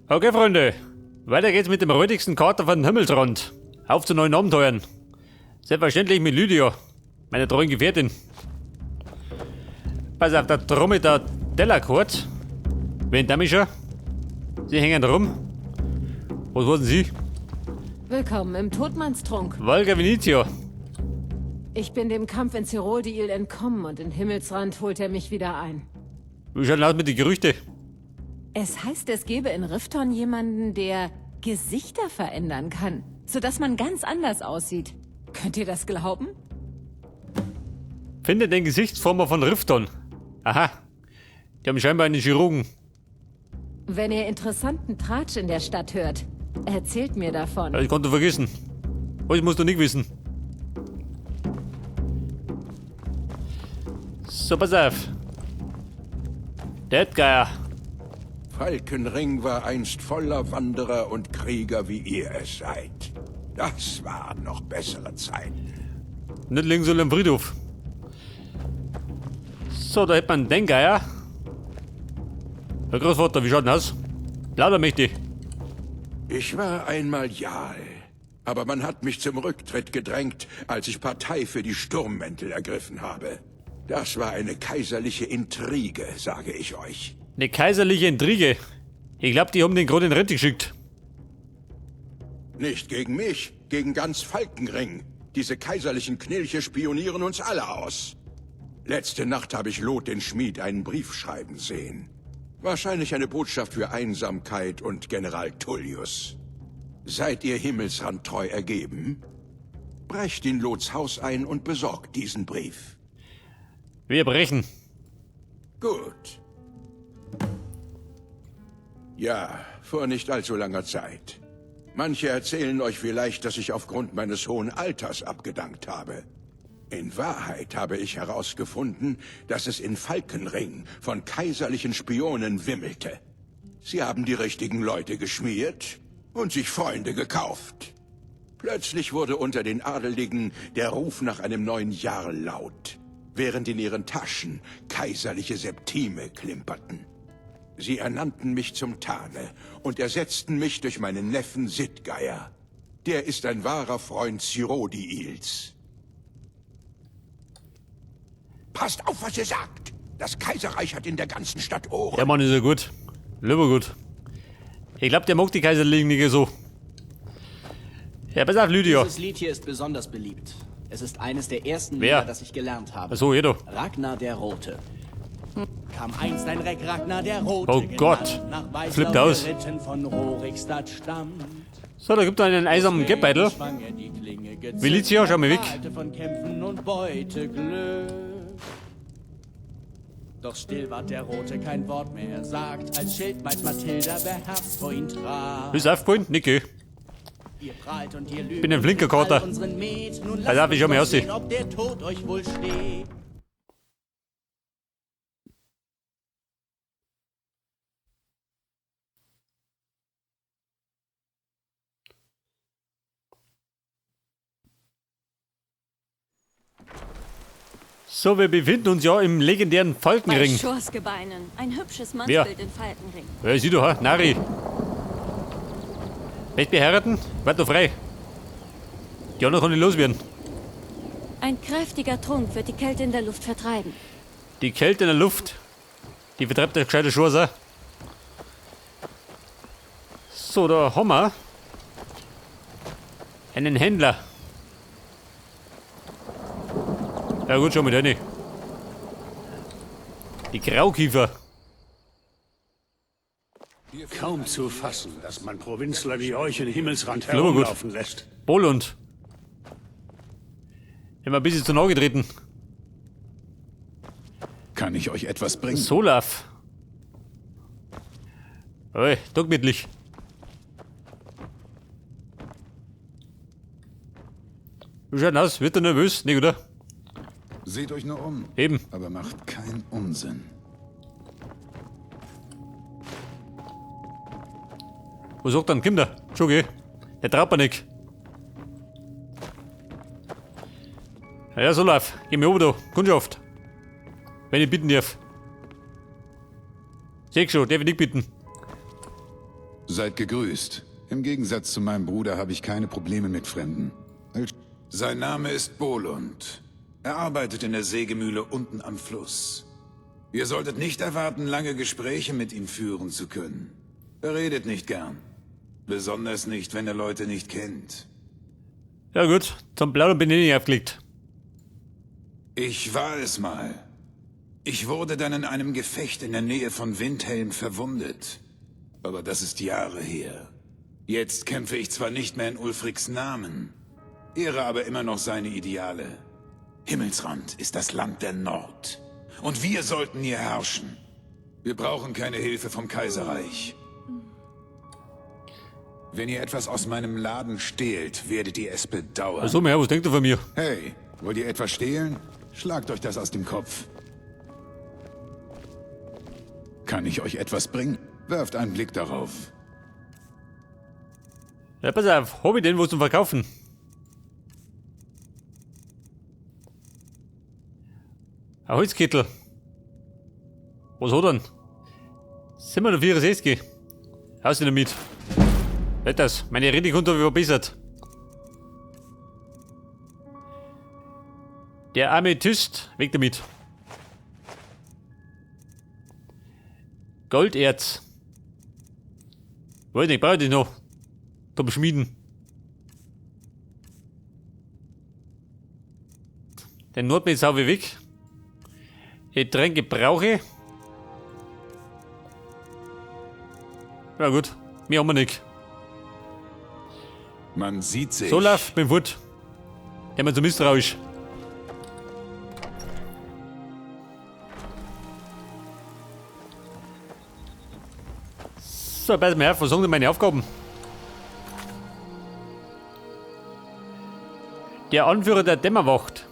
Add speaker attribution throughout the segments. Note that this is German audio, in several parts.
Speaker 1: Okay, Freunde. Weiter geht's mit dem räudigsten Kater von Himmelsrand. Auf zu neuen Abenteuern. Selbstverständlich mit Lydia, meiner treuen Gefährtin. Pass auf, der Dromedar Delacourt. Wen da mich schon? Sie hängen rum. Was wurden Sie?
Speaker 2: Willkommen im Todmannstrunk.
Speaker 1: Volga Venezia.
Speaker 2: Ich bin dem Kampf in Cyrodiil entkommen und in Himmelsrand holt er mich wieder ein.
Speaker 1: Wie schaut aus mit den Gerüchten?
Speaker 2: Es heißt, es gäbe in Rifton jemanden, der Gesichter verändern kann, sodass man ganz anders aussieht. Könnt ihr das glauben?
Speaker 1: Finde den Gesichtsformer von Rifton. Aha. Die haben scheinbar einen Chirurgen.
Speaker 2: Wenn ihr interessanten Tratsch in der Stadt hört, erzählt mir davon.
Speaker 1: Das konnte vergessen. Das musst du nicht wissen. So, pass auf. Der Edgar.
Speaker 3: Falkenring war einst voller Wanderer und Krieger, wie ihr es seid. Das waren noch bessere Zeiten.
Speaker 1: Nicht links am Friedhof. So, da hätte man den Geier. Herr Großvater, wie schaut denn aus? Lauter mächtig.
Speaker 3: Ich war einmal Jarl, aber man hat mich zum Rücktritt gedrängt, als ich Partei für die Sturmmäntel ergriffen habe. Das war eine kaiserliche Intrige, sage ich euch.
Speaker 1: Eine kaiserliche Intrige. Ich glaube, die haben den gerade in Rente geschickt.
Speaker 3: Nicht gegen mich, gegen ganz Falkenring. Diese kaiserlichen Knilche spionieren uns alle aus. Letzte Nacht habe ich Lot den Schmied einen Brief schreiben sehen. Wahrscheinlich eine Botschaft für Einsamkeit und General Tullius. Seid ihr Himmelsrand treu ergeben? Brecht in Lots Haus ein und besorgt diesen Brief.
Speaker 1: Wir brechen.
Speaker 3: Gut. Ja, vor nicht allzu langer Zeit. Manche erzählen euch vielleicht, dass ich aufgrund meines hohen Alters abgedankt habe. In Wahrheit habe ich herausgefunden, dass es in Falkenring von kaiserlichen Spionen wimmelte. Sie haben die richtigen Leute geschmiert und sich Freunde gekauft. Plötzlich wurde unter den Adeligen der Ruf nach einem neuen Jarl laut, während in ihren Taschen kaiserliche Septime klimperten. Sie ernannten mich zum Tane und ersetzten mich durch meinen Neffen Sidgeier. Der ist ein wahrer Freund Cyrodiils. Passt auf, was ihr sagt! Das Kaiserreich hat in der ganzen Stadt Ohren.
Speaker 1: Der Mann ist ja gut. Lieber gut. Ich glaube, der mag die Kaiserlichen nicht so. Ja, pass auf, Lydia.
Speaker 4: Dieses Lied hier ist besonders beliebt. Es ist eines der ersten
Speaker 1: Wer?
Speaker 4: Lieder, das ich gelernt habe.
Speaker 1: Achso, jeder.
Speaker 4: Ragnar der Rote. Kam einst ein Reck Ragnar der Rote.
Speaker 1: Oh Gott. Flippt aus.
Speaker 4: Von Rorikstadt stammt.
Speaker 1: So, da gibt es einen einsamen Geldbeutel. Militia, schau mal weg.
Speaker 4: Von Kämpfen und Beuteglück. Doch still ward der Rote, kein Wort mehr sagt, als Schildmeis Mathilda beherzt vor ihn trat.
Speaker 1: Ist aufgeholt? Nicke.
Speaker 4: Ihr prahlt und ihr lügt
Speaker 1: Bin ein flinker Kater.
Speaker 4: Also
Speaker 1: hab ich schon mal aussehen.
Speaker 4: Ob der Tod euch wohl steht.
Speaker 1: So, wir befinden uns ja im legendären
Speaker 5: Bei
Speaker 1: Falkenring.
Speaker 5: Schursgebeinen. Ein hübsches
Speaker 1: Wer?
Speaker 5: Mannsbild in Falkenring.
Speaker 1: Ja, sieh doch, ha? Nari. Nicht beheiraten? Wart doch frei. Die anderen kann nicht loswerden.
Speaker 5: Ein kräftiger Trunk wird die Kälte in der Luft vertreiben.
Speaker 1: Die Kälte in der Luft, die vertreibt der gescheite Schurser. So, da haben wir einen Händler. Ja gut, schau mal rein. Die Graukiefer.
Speaker 6: Kaum zu fassen, dass man Provinzler wie euch in Himmelsrand
Speaker 1: Klar, gut.
Speaker 6: herumlaufen lässt.
Speaker 1: Bolund. Immer ein bisschen zu nahe getreten.
Speaker 7: Kann ich euch etwas bringen?
Speaker 1: Solaf. Oi, dogmitlich. Wie schaut denn aus? Wird er nervös? Nicht, oder?
Speaker 7: Seht euch nur um.
Speaker 1: Eben.
Speaker 7: Aber macht keinen Unsinn.
Speaker 1: Was sagt dann? Kinder? Schon geh. Der traut mir nicht. Ja, Solaf. Geh mir oben da. Kundschaft. Wenn ich bitten darf. Seh schon, darf ich nicht bitten.
Speaker 7: Seid gegrüßt. Im Gegensatz zu meinem Bruder habe ich keine Probleme mit Fremden. Sein Name ist Bolund. Er arbeitet in der Sägemühle unten am Fluss. Ihr solltet nicht erwarten, lange Gespräche mit ihm führen zu können. Er redet nicht gern. Besonders nicht, wenn er Leute nicht kennt.
Speaker 1: Ja gut, zum Plaudern bin ich nicht aufgelegt.
Speaker 7: Ich war es mal. Ich wurde dann in einem Gefecht in der Nähe von Windhelm verwundet. Aber das ist Jahre her. Jetzt kämpfe ich zwar nicht mehr in Ulfriks Namen, ehre aber immer noch seine Ideale. Himmelsrand ist das Land der Nord. Und wir sollten hier herrschen. Wir brauchen keine Hilfe vom Kaiserreich. Wenn ihr etwas aus meinem Laden stehlt, werdet ihr es bedauern.
Speaker 1: Also, Herr, was denkt ihr von mir?
Speaker 7: Hey, wollt ihr etwas stehlen? Schlagt euch das aus dem Kopf. Kann ich euch etwas bringen? Werft einen Blick darauf.
Speaker 1: Ja, pass auf, hab ich den wo zum Verkaufen? Ein Holzkittel. Was hat er denn? 764. Aus damit. Nicht das. Meine Redekonto habe ich verbessert. Der Amethyst. Weg damit. Golderz. Wollte ich, brauche ich noch. Zum Schmieden. Den Notmetz habe ich weg. Getränke brauche. Ja gut, mehr haben wir nicht.
Speaker 7: Man sieht sich.
Speaker 1: Solaf, bin fort. Der mir zu misstrauisch. So, pass mal auf, was sagen denn meine Aufgaben? Der Anführer der Dämmerwacht.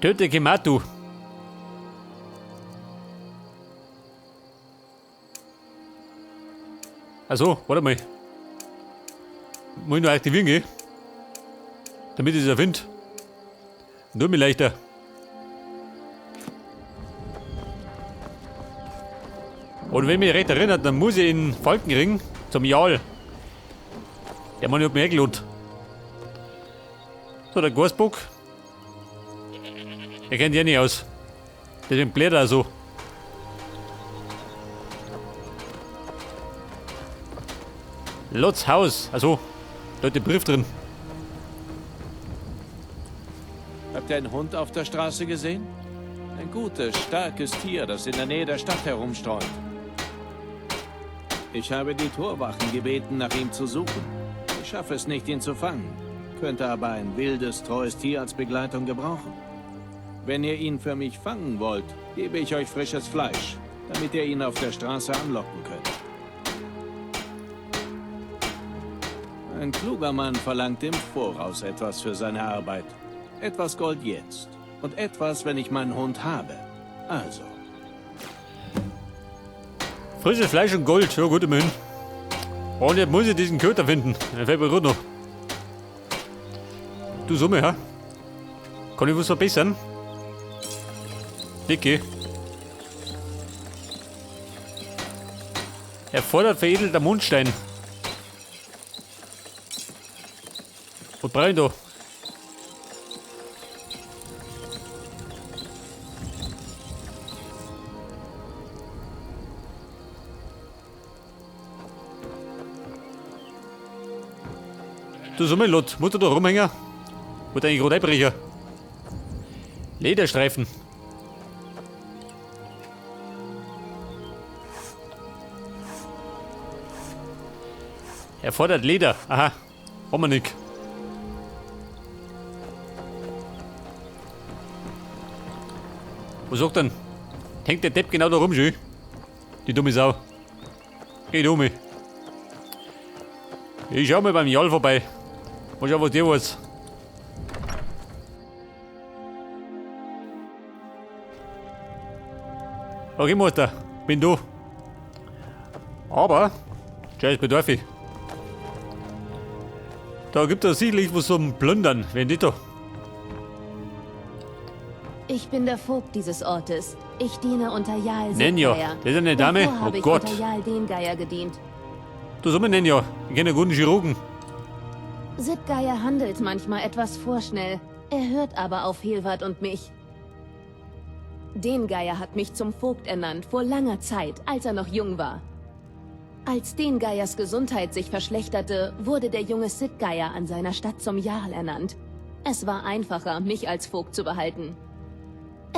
Speaker 1: Töte Kematu. Also, warte mal. Muss ich noch aktivieren, gell? Damit ich es erfinde. Nur mir leichter. Und wenn mich recht erinnert, dann muss ich in Falkenring zum Jarl. Der Mann hat mich eingelohnt. So, der Gasbock. Der kennt ja nicht aus. Deswegen bläht er so. Lotz Haus. Also, da hat der Brief drin.
Speaker 8: Habt ihr einen Hund auf der Straße gesehen? Ein gutes, starkes Tier, das in der Nähe der Stadt herumstreunt. Ich habe die Torwachen gebeten, nach ihm zu suchen. Ich schaffe es nicht, ihn zu fangen. Könnte aber ein wildes, treues Tier als Begleitung gebrauchen. Wenn ihr ihn für mich fangen wollt, gebe ich euch frisches Fleisch, damit ihr ihn auf der Straße anlocken könnt. Ein kluger Mann verlangt im Voraus etwas für seine Arbeit. Etwas Gold jetzt und etwas, wenn ich meinen Hund habe. Also.
Speaker 1: Frisches Fleisch und Gold. Ja gut, immerhin. Und jetzt muss ich diesen Köter finden. Der fällt mir gut noch. Du Summe, ha? Kann ich was verbessern? Dicke. Erfordert veredelter Mundstein. Was brauche ich da? Du Summelot, musst du da rumhängen? Oder eigentlich gerade einbrechen? Lederstreifen. Erfordert Leder. Aha. Haben wir nicht. Was sagt denn? Hängt der Depp genau da rum, schön? Die dumme Sau. Geht um mich. Ich schau mal beim Jarl vorbei. Mal schauen, was der weiß. Okay, Mutter. Bin du. Aber, scheiß Bedarf ich. Da gibt es sicherlich was zum Plündern, wenn nicht da.
Speaker 5: Ich bin der Vogt dieses Ortes. Ich diene unter Jarl
Speaker 1: Nenja,
Speaker 5: Sitgeier.
Speaker 1: das ist eine Dame?
Speaker 5: Davor habe
Speaker 1: Oh
Speaker 5: ich
Speaker 1: Gott.
Speaker 5: unter Jarl Dengeier gedient.
Speaker 1: Du sollst mir Nenja. Ich kenne einen guten Chirurgen.
Speaker 5: Sitgeier handelt manchmal etwas vorschnell. Er hört aber auf Hilward und mich. Dengeier hat mich zum Vogt ernannt, vor langer Zeit, als er noch jung war. Als Dengeiers Gesundheit sich verschlechterte, wurde der junge Sitgeier an seiner Stadt zum Jarl ernannt. Es war einfacher, mich als Vogt zu behalten.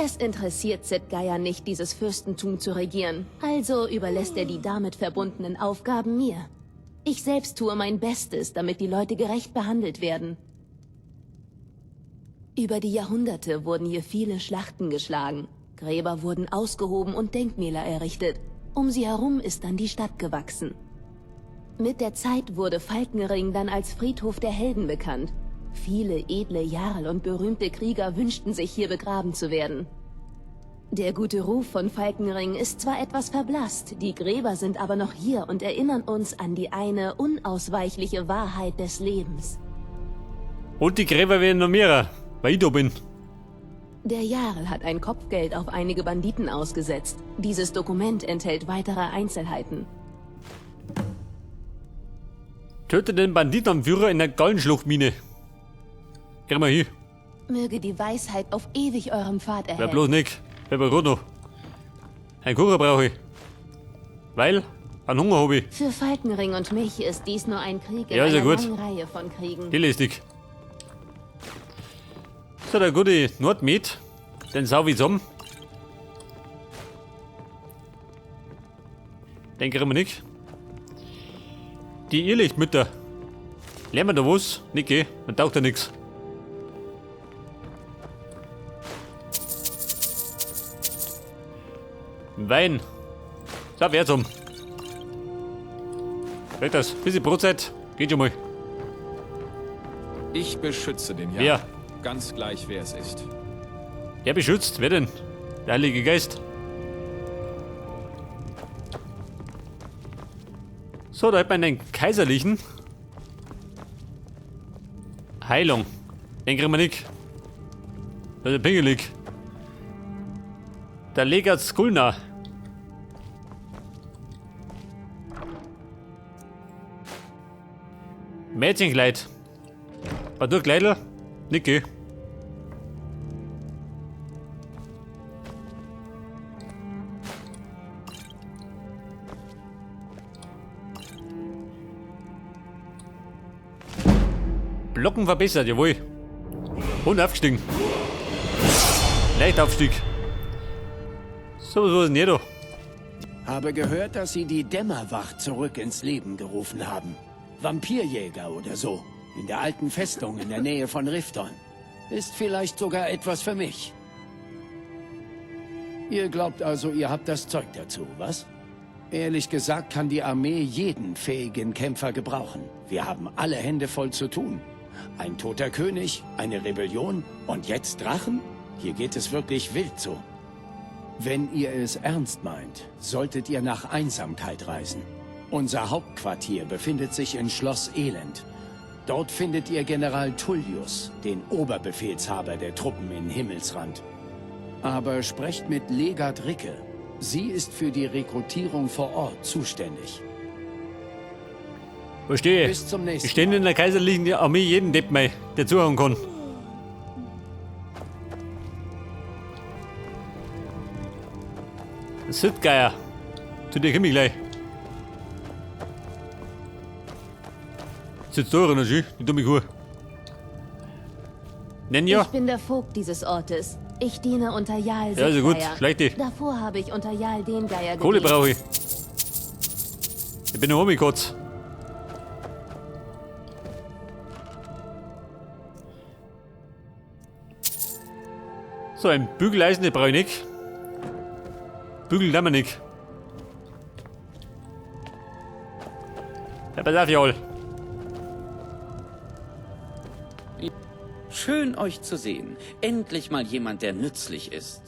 Speaker 5: Es interessiert Sitgeier nicht, dieses Fürstentum zu regieren, also überlässt er die damit verbundenen Aufgaben mir. Ich selbst tue mein Bestes, damit die Leute gerecht behandelt werden. Über die Jahrhunderte wurden hier viele Schlachten geschlagen. Gräber wurden ausgehoben und Denkmäler errichtet. Um sie herum ist dann die Stadt gewachsen. Mit der Zeit wurde Falkenring dann als Friedhof der Helden bekannt. Viele edle Jarl und berühmte Krieger wünschten sich, hier begraben zu werden. Der gute Ruf von Falkenring ist zwar etwas verblasst, die Gräber sind aber noch hier und erinnern uns an die eine unausweichliche Wahrheit des Lebens.
Speaker 1: Und die Gräber werden noch mehrer, weil ich da bin.
Speaker 5: Der Jarl hat ein Kopfgeld auf einige Banditen ausgesetzt. Dieses Dokument enthält weitere Einzelheiten.
Speaker 1: Töte den Banditenanführer in der Gallenschluchtmine. Geh mal hier.
Speaker 5: Möge die Weisheit auf ewig eurem Pfad
Speaker 1: Wer
Speaker 5: erhellen.
Speaker 1: bloß nicht. Wer bei noch. Ein Kuchen brauche ich. Weil, an Hunger habe ich.
Speaker 5: Für Falkenring und mich ist dies nur ein Krieg in
Speaker 1: Ja, ist ja
Speaker 5: einer
Speaker 1: gut.
Speaker 5: langen Reihe von Kriegen.
Speaker 1: Die lästig. So, der gute Nordmet. Den sau wie zusammen. Den kriegen wir nicht. Die Irrlichtmütter. Lernen wir da was? Nicht, geh. Man taugt da nix. Wein. So, wer zum? Weg das. Bisschen Brotzeit. Geht schon mal.
Speaker 9: Ich beschütze den Jarl.
Speaker 1: Wer?
Speaker 9: Ganz gleich, wer es ist.
Speaker 1: Wer beschützt? Wer denn? Der Heilige Geist. So, da hat man den Kaiserlichen. Heilung. Den kriegen wir nicht. Das ist der Pingelig. Der Legat Skulna. Mädchenkleid. War du Kleidl? Niki. Blocken verbessert, jawohl. Und aufgestiegen. Leicht Aufstieg. So, was ist denn hier da?
Speaker 6: Habe gehört, dass Sie die Dämmerwacht zurück ins Leben gerufen haben. Vampirjäger oder so. In der alten Festung in der Nähe von Rifton. Ist vielleicht sogar etwas für mich. Ihr glaubt also, ihr habt das Zeug dazu, was? Ehrlich gesagt kann die Armee jeden fähigen Kämpfer gebrauchen. Wir haben alle Hände voll zu tun. Ein toter König, eine Rebellion und jetzt Drachen? Hier geht es wirklich wild zu. Wenn ihr es ernst meint, solltet ihr nach Einsamkeit reisen. Unser Hauptquartier befindet sich in Schloss Elend. Dort findet ihr General Tullius, den Oberbefehlshaber der Truppen in Himmelsrand. Aber sprecht mit Legat Ricke. Sie ist für die Rekrutierung vor Ort zuständig.
Speaker 1: Verstehe.
Speaker 6: Bis zum nächsten
Speaker 1: Ich stehe in der kaiserlichen Armee jeden Depp mehr, der zuhören kann. Sitgeier. Zu dir komm ich gleich. Sitzt da drin, die dumme Kuh. Nenja?
Speaker 5: Ich bin der Vogt dieses Ortes. Ich diene unter Jarl
Speaker 1: Ja, also gut.
Speaker 5: Sitgeier.
Speaker 1: Schleich dich.
Speaker 5: Davor habe ich unter Jarl Dengeier
Speaker 1: Kohle
Speaker 5: gedient.
Speaker 1: brauche ich. Ich bin noch kurz. So, ein Bügeleisen, den brauche ich nicht. Bügel haben wir nicht. Ja, pass auf, Jaul.
Speaker 10: Schön, euch zu sehen. Endlich mal jemand, der nützlich ist.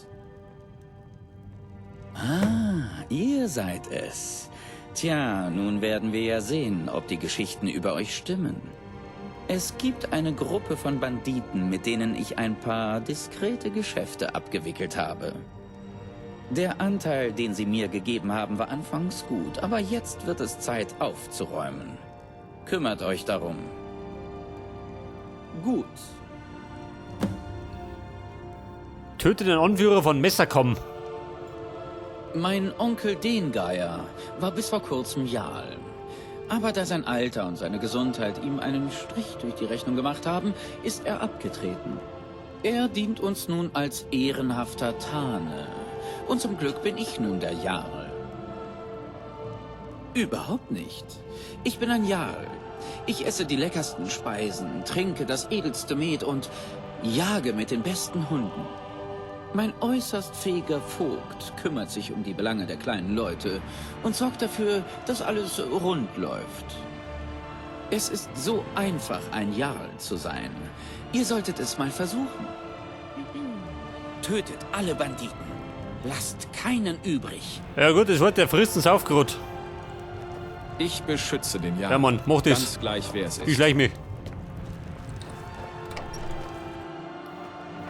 Speaker 10: Ah, ihr seid es. Tja, nun werden wir ja sehen, ob die Geschichten über euch stimmen. Es gibt eine Gruppe von Banditen, mit denen ich ein paar diskrete Geschäfte abgewickelt habe. Der Anteil, den sie mir gegeben haben, war anfangs gut, aber jetzt wird es Zeit aufzuräumen. Kümmert euch darum. Gut.
Speaker 1: Töte den Anführer von Messerkom.
Speaker 10: Mein Onkel Dengeier war bis vor kurzem Jarl. Aber da sein Alter und seine Gesundheit ihm einen Strich durch die Rechnung gemacht haben, ist er abgetreten. Er dient uns nun als ehrenhafter Thane. Und zum Glück bin ich nun der Jarl. Überhaupt nicht. Ich bin ein Jarl. Ich esse die leckersten Speisen, trinke das edelste Met und jage mit den besten Hunden. Mein äußerst fähiger Vogt kümmert sich um die Belange der kleinen Leute und sorgt dafür, dass alles rund läuft. Es ist so einfach, ein Jarl zu sein. Ihr solltet es mal versuchen. Tötet alle Banditen. Lasst keinen übrig.
Speaker 1: Ja gut, das wird der fristens aufgerot.
Speaker 9: Ich beschütze den Jarl.
Speaker 1: Ja Mann, mach das.
Speaker 9: Ganz gleich, wer es ist.
Speaker 1: Ich schleich mich.